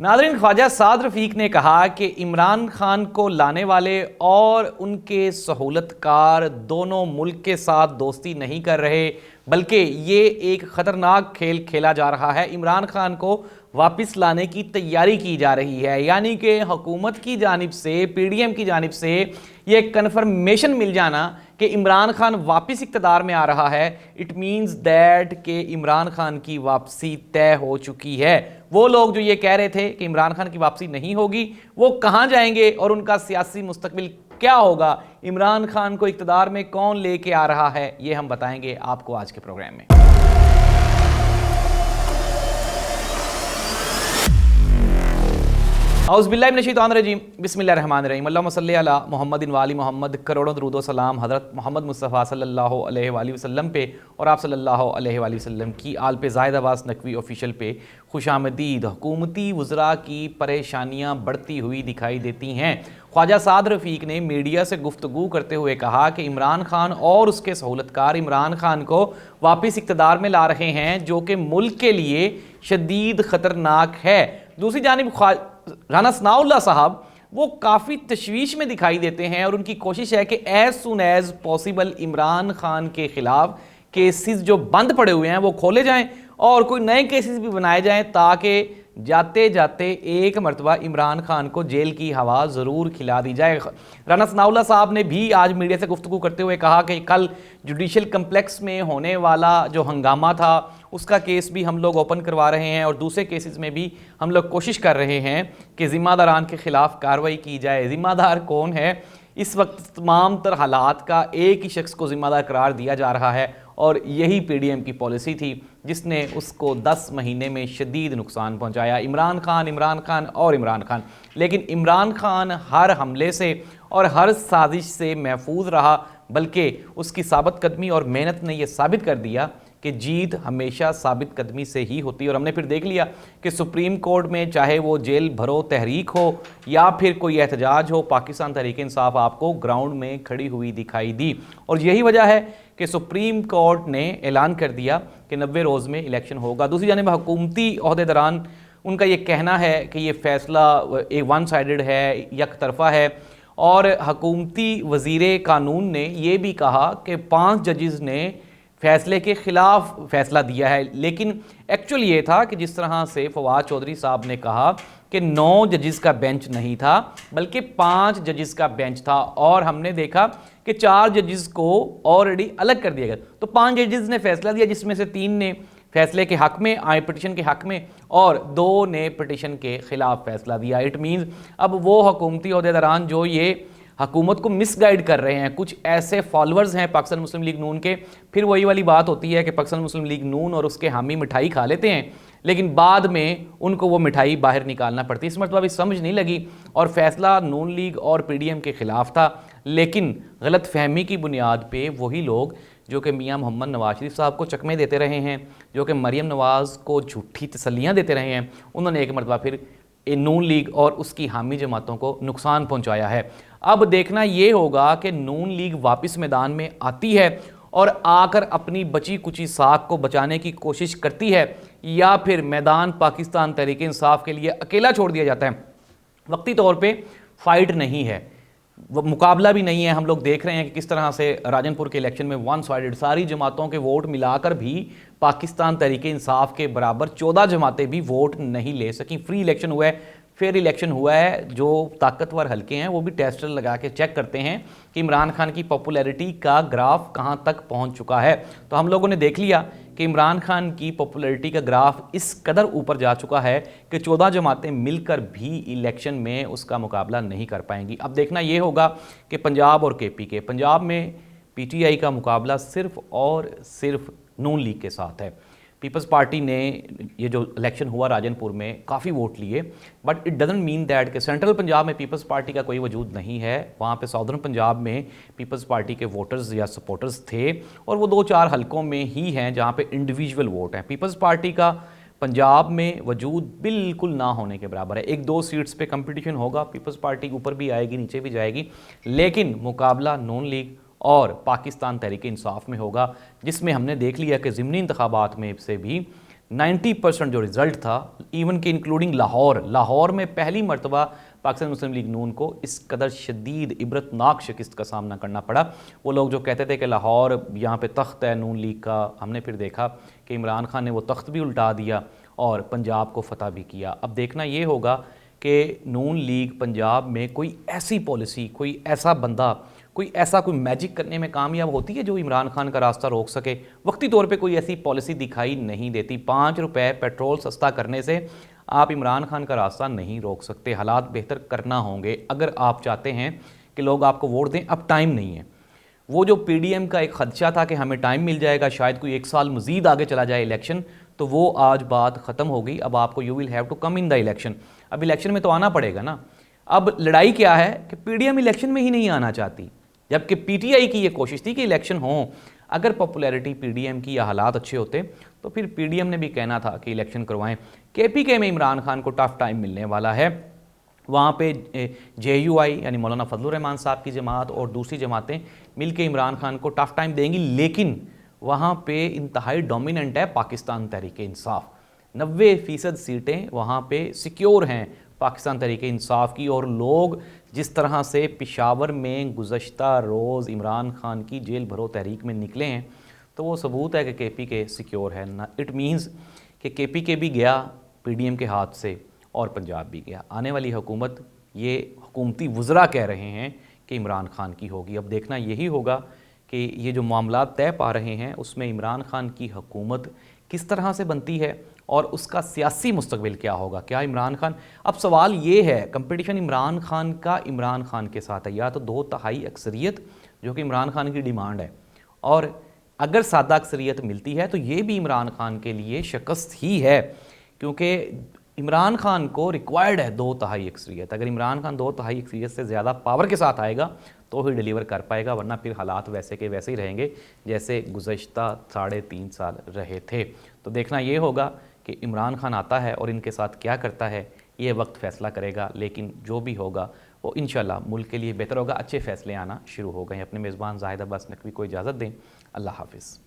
नाज़रीन, ख्वाजा साद रफ़ीक ने कहा कि इमरान खान को लाने वाले और उनके सहूलतकार दोनों मुल्क के साथ दोस्ती नहीं कर रहे, बल्कि ये एक ख़तरनाक खेल खेला जा रहा है। इमरान खान को वापस लाने की तैयारी की जा रही है, यानी कि हुकूमत की जानिब से, PDM की जानिब से ये कन्फर्मेशन मिल जाना कि इमरान खान वापस इक़्तिदार में आ रहा है। इट मीन्स दैट कि इमरान खान की वापसी तय हो चुकी है। वो लोग जो ये कह रहे थे कि इमरान खान की वापसी नहीं होगी, वो कहाँ जाएंगे और उनका सियासी मुस्तकबिल क्या होगा, इमरान खान को इक़्तिदार में कौन लेके आ रहा है, ये हम बताएंगे आपको आज के प्रोग्राम में। औज़ुबिल्लाहिमिनश्शैतानिर्रजीम, बिस्मिल्लाहिर्रहमानिर्रहीम, अल्लाहुम्मा सल्लि अला मुहम्मदिन व आलि मुहम्मद। करोड़ों दरूद व सलाम हज़रत मोहम्मद मुस्तफ़ा सल्लल्लाहु अलैहि वसल्लम पे और आप सल्लल्लाहु अलैहि वसल्लम की आल पे ज़ाहिद अब्बास नकवी ऑफिशियल पे खुशामदीद। हुकूमती वज़रा की परेशानियाँ बढ़ती हुई दिखाई देती हैं। ख्वाजा साद रफ़ीक ने मीडिया से गुफ्तगू करते हुए कहा कि इमरान खान और उसके सहूलतकार इमरान खान को वापस इक़्तिदार में ला रहे हैं, जो कि मुल्क के लिए शदीद ख़तरनाक है। दूसरी जानिब राना सनाउल्लाह साहब वो काफ़ी तशवीश में दिखाई देते हैं और उनकी कोशिश है कि as soon as possible Imran Khan के ख़िलाफ़ केसेस जो बंद पड़े हुए हैं वो खोले जाएं और कोई नए केसेस भी बनाए जाएं, ताकि जाते जाते एक मरतबा इमरान खान को जेल की हवा ज़रूर खिला दी जाए। राना सनाउल्लाह साहब ने भी आज मीडिया से गुफ्तगू करते हुए कहा कि कल जुडिशल कम्प्लेक्स में होने वाला जो हंगामा था उसका केस भी हम लोग ओपन करवा रहे हैं और दूसरे केसेस में भी हम लोग कोशिश कर रहे हैं कि ज़िम्मेदारान के ख़िलाफ़ कार्रवाई की जाए। ज़िम्मेदार कौन है? इस वक्त तमाम तर हालात का एक ही शख्स को ज़िम्मेदार करार दिया जा रहा है और यही PDM की पॉलिसी थी जिसने उसको 10 महीने में शदीद नुकसान पहुंचाया। इमरान खान और इमरान खान। लेकिन इमरान खान हर हमले से और हर साजिश से महफूज रहा, बल्कि उसकी साबित कदमी और मेहनत ने यह साबित कर दिया कि जीत हमेशा साबित कदमी से ही होती है। और हमने फिर देख लिया कि सुप्रीम कोर्ट में चाहे वो जेल भरो तहरीक हो या फिर कोई एहतजाज हो, पाकिस्तान तहरीक इंसाफ आपको ग्राउंड में खड़ी हुई दिखाई दी। और यही वजह है कि सुप्रीम कोर्ट ने ऐलान कर दिया कि 90 रोज़ में इलेक्शन होगा। दूसरी जानिब हुकूमती ओहदेदारान उनका ये कहना है कि ये फ़ैसला एक वन साइडेड है, एक तरफ़ा है। और हुकूमती वज़ीर कानून ने यह भी कहा कि 5 जजेस ने फ़ैसले के ख़िलाफ़ फ़ैसला दिया है। लेकिन एक्चुअल ये था कि जिस तरह से फवाद चौधरी साहब ने कहा कि 9 जजेस का बेंच नहीं था बल्कि 5 जजेस का बेंच था, और हमने देखा कि 4 जजेस को ऑलरेडी अलग कर दिया गया। तो 5 जजेस ने फ़ैसला दिया, जिसमें से 3 ने फ़ैसले के हक़ में आए, पिटिशन के हक़ में, और 2 ने पिटिशन के ख़िलाफ़ फ़ैसला दिया। इट मीन्स अब वो हुकूमती ओहदेदारान जो ये हुकूमत को मिसगाइड कर रहे हैं, कुछ ऐसे फॉलोअर्स हैं पाकिस्तान मुस्लिम लीग नून के। फिर वही वाली बात होती है कि पाकिस्तान मुस्लिम लीग नून और उसके हामी मिठाई खा लेते हैं, लेकिन बाद में उनको वो मिठाई बाहर निकालना पड़ती है। इस मतलब अभी समझ नहीं लगी और फ़ैसला नून लीग और PDM के ख़िलाफ़ था, लेकिन गलत फहमी की बुनियाद पे वही लोग जो कि मियाँ मोहम्मद नवाज शरीफ साहब को चकमे देते रहे हैं, जो कि मरीम नवाज़ को झूठी तसल्लियाँ देते रहे हैं, उन्होंने एक मरतबा फिर नून लीग और उसकी हामी जमातों को नुकसान पहुँचाया है। अब देखना ये होगा कि नून लीग वापस मैदान में आती है और आकर अपनी बची कुची साख को बचाने की कोशिश करती है, या फिर मैदान पाकिस्तान तहरीक इंसाफ के लिए अकेला छोड़ दिया जाता है। वक्ती तौर पे फ़ाइट नहीं है, मुकाबला भी नहीं है। हम लोग देख रहे हैं कि किस तरह से राजनपुर के इलेक्शन में वन साइडेड सारी जमातों के वोट मिलाकर भी पाकिस्तान तहरीक इंसाफ के बराबर 14 जमातें भी वोट नहीं ले सकी। फ्री इलेक्शन हुआ है, फेयर इलेक्शन हुआ है। जो ताकतवर हल्के हैं वो भी टेस्टर लगा के चेक करते हैं कि इमरान खान की पॉपुलैरिटी का ग्राफ कहां तक पहुंच चुका है। तो हम लोगों ने देख लिया कि इमरान खान की पॉपुलैरिटी का ग्राफ इस कदर ऊपर जा चुका है कि 14 जमातें मिलकर भी इलेक्शन में उसका मुकाबला नहीं कर पाएंगी। अब देखना ये होगा कि पंजाब और KP के, पंजाब में PTI का मुकाबला सिर्फ और सिर्फ नून लीग के साथ है। पीपल्स पार्टी ने ये जो इलेक्शन हुआ राजनपुर में काफ़ी वोट लिए, but it doesn't mean that कि सेंट्रल पंजाब में पीपल्स पार्टी का कोई वजूद नहीं है। वहाँ पे साउदर्न पंजाब में पीपल्स पार्टी के वोटर्स या सपोर्टर्स थे और वो 2-4 हलकों में ही हैं जहाँ पे इंडिविजुअल वोट हैं। पीपल्स पार्टी का पंजाब में वजूद बिल्कुल ना होने के बराबर है। 1-2 सीट्स पे कंपटीशन होगा, पीपल्स पार्टी ऊपर भी आएगी नीचे भी जाएगी, लेकिन मुकाबला नून लीग और पाकिस्तान तहरीक इंसाफ में होगा, जिसमें हमने देख लिया कि ज़िमनी इंतखाबात में से भी 90% जो रिज़ल्ट था, इवन के इंक्लूडिंग लाहौर में पहली मरतबा पाकिस्तान मुस्लिम लीग नून को इस कदर शदीद इबरतनाक शिकस्त का सामना करना पड़ा। वो लोग जो कहते थे कि लाहौर यहाँ पे तख्त है नून लीग का, हमने फिर देखा कि इमरान खान ने वो तख्त भी उल्टा दिया और पंजाब को फतह भी किया। अब देखना ये होगा कि नून लीग पंजाब में कोई ऐसी पॉलिसी, कोई ऐसा बंदा, कोई मैजिक करने में कामयाब होती है जो इमरान खान का रास्ता रोक सके। वक्ती तौर पे कोई ऐसी पॉलिसी दिखाई नहीं देती। 5 रुपये पेट्रोल सस्ता करने से आप इमरान खान का रास्ता नहीं रोक सकते। हालात बेहतर करना होंगे अगर आप चाहते हैं कि लोग आपको वोट दें। अब टाइम नहीं है। वो जो पीडीएम का एक खदशा था कि हमें टाइम मिल जाएगा, शायद कोई 1 साल मज़ीद आगे चला जाए इलेक्शन, तो वो आज बात ख़त्म हो गई। अब आपको you will have to come in the election. अब इलेक्शन में तो आना पड़ेगा ना। अब लड़ाई क्या है कि पीडीएम इलेक्शन में ही नहीं आना चाहती, जबकि पीटीआई की ये कोशिश थी कि इलेक्शन हो। अगर पॉपुलैरिटी पीडीएम की या हालात अच्छे होते तो फिर पीडीएम ने भी कहना था कि इलेक्शन करवाएं। केपीके में इमरान खान को टफ टाइम मिलने वाला है। वहाँ पे जेयूआई यानी मौलाना फजलुर रहमान साहब की जमात और दूसरी जमातें मिलके इमरान खान को टफ टाइम देंगी, लेकिन वहाँ पे इंतहाई डोमिनेंट है पाकिस्तान तहरीक इंसाफ। 90% सीटें वहाँ पे सिक्योर हैं पाकिस्तान तहरीक इंसाफ की। और लोग जिस तरह से पेशावर में गुज़श्ता रोज़ इमरान खान की जेल भरो तहरीक में निकले हैं, तो वो सबूत है कि केपीके सिक्योर है ना। इट मीन्स कि केपीके भी गया पीडीएम के हाथ से और पंजाब भी गया। आने वाली हुकूमत, ये हुकूमती वज़रा कह रहे हैं कि इमरान खान की होगी। अब देखना यही होगा कि ये जो मामलात तय पा रहे हैं उसमें इमरान खान की हुकूमत किस तरह से बनती है और उसका सियासी मुस्तकबिल क्या होगा। क्या इमरान खान, अब सवाल ये है, कंपटीशन इमरान खान का इमरान खान के साथ है, या तो 2/3 अक्सरियत जो कि इमरान खान की डिमांड है, और अगर सादा अक्सरियत मिलती है तो ये भी इमरान खान के लिए शिकस्त ही है, क्योंकि इमरान खान को रिक्वायर्ड है 2/3 अक्सरियत। अगर इमरान खान 2/3 अक्सरियत से ज़्यादा पावर के साथ आएगा तो ही डिलीवर कर पाएगा, वरना फिर हालात वैसे के वैसे ही रहेंगे जैसे गुज़श्ता 3.5 साल रहे थे। तो देखना ये होगा कि इमरान खान आता है और इनके साथ क्या करता है, ये वक्त फ़ैसला करेगा। लेकिन जो भी होगा वो इंशाल्लाह मुल्क के लिए बेहतर होगा। अच्छे फ़ैसले आना शुरू हो गए। अपने मेज़बान ज़ाहिद अब्बास नकवी को इजाज़त दें। अल्लाह हाफ़िज़।